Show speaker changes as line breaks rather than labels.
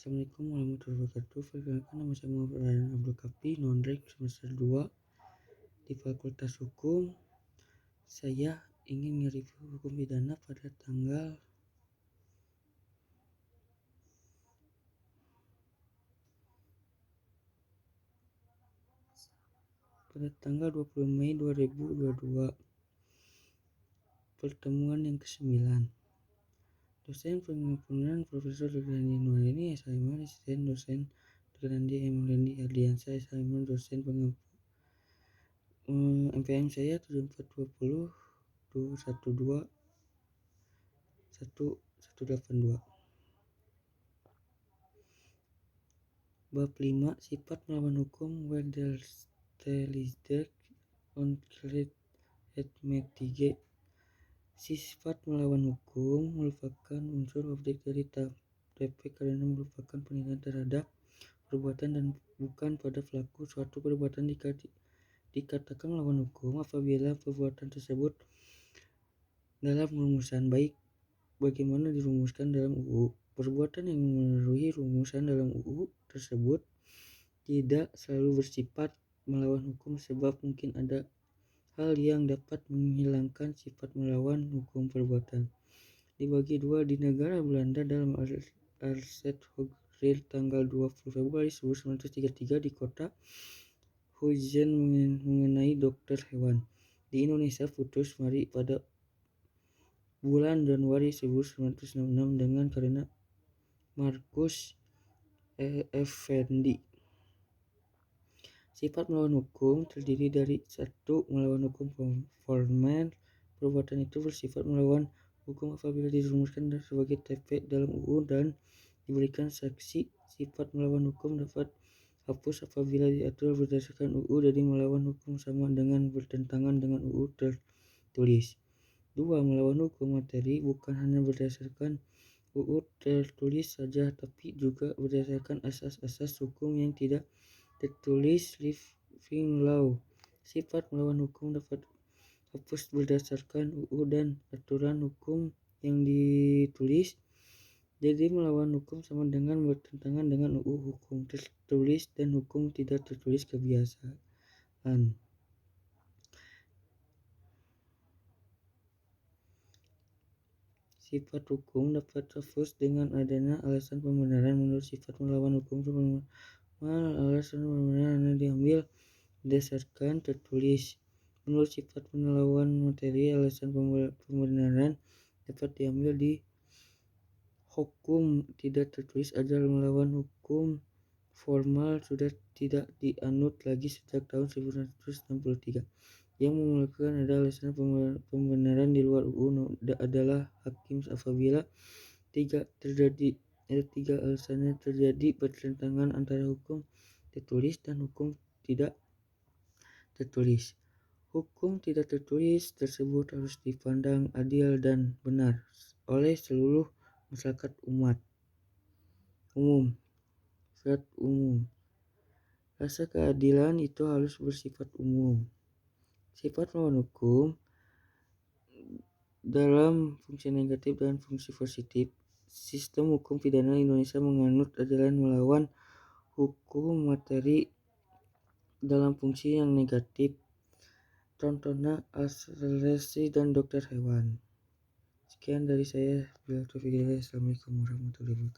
Assalamualaikum warahmatullahi wabarakatuh. Perkenalkan, nama saya Muhammad Ryan Abdul Kafi, non-rek semester 2 di Fakultas Hukum. Saya ingin nge-review hukum pidana pada tanggal 20 Mei 2022. Pertemuan yang ke-9. Dosen pengampunan Profesor Dr. Andi Nuarini, SHM, asisten dosen Dr. Andi Emiliani Ardiansyah, SHM, dosen MPM saya 7420 212 1182. Bab 5. Sifat melawan hukum, Wederständigkeit und Rechtmäßigkeit. Sifat melawan hukum merupakan unsur objek dari TP karena merupakan penilaian terhadap perbuatan dan bukan pada pelaku. Suatu perbuatan dikatakan melawan hukum apabila perbuatan tersebut dalam rumusan, baik bagaimana dirumuskan dalam UU. Perbuatan yang memenuhi rumusan dalam UU tersebut tidak selalu bersifat melawan hukum, sebab mungkin ada hal yang dapat menghilangkan sifat melawan hukum perbuatan. Dibagi dua di negara Belanda dalam Arset Hogrill tanggal 20 Februari 1933 di kota Huizen mengenai dokter hewan. Di Indonesia putus Mari pada bulan Januari 1966 dengan karena Markus Effendi. Sifat melawan hukum terdiri dari 1. Melawan hukum formal. Perbuatan itu bersifat melawan hukum apabila dirumuskan sebagai TP dalam UU dan diberikan saksi. Sifat melawan hukum dapat hapus apabila diatur berdasarkan UU, jadi melawan hukum sama dengan bertentangan dengan UU tertulis. 2. Melawan hukum materi, bukan hanya berdasarkan UU tertulis saja, tapi juga berdasarkan asas-asas hukum yang tidak tertulis, living law. Sifat melawan hukum dapat hapus berdasarkan UU dan aturan hukum yang ditulis, jadi melawan hukum sama dengan bertentangan dengan UU, hukum tertulis dan hukum tidak tertulis kebiasaan. Sifat hukum dapat hapus dengan adanya alasan pembenaran. Menurut sifat melawan hukum alasan pembenaran diambil berdasarkan tertulis. Menurut sifat melawan materi, alasan pembenaran dapat diambil di hukum tidak tertulis. Ajar melawan hukum formal sudah tidak dianut lagi sejak tahun 1963. Yang memulakan ada alasan pembenaran di luar UU adalah hakim apabila tiga alasannya terjadi bertentangan antara hukum tertulis dan hukum tidak tertulis. Hukum tidak tertulis tersebut harus dipandang adil dan benar oleh seluruh masyarakat umum. Rasa keadilan itu harus bersifat umum. Sifat melawan hukum dalam fungsi negatif dan fungsi positif. Sistem hukum pidana Indonesia menganut ajaran melawan hukum materi dalam fungsi yang negatif. Contohnya asuransi dan dokter hewan. Sekian dari saya. Assalamualaikum warahmatullahi wabarakatuh.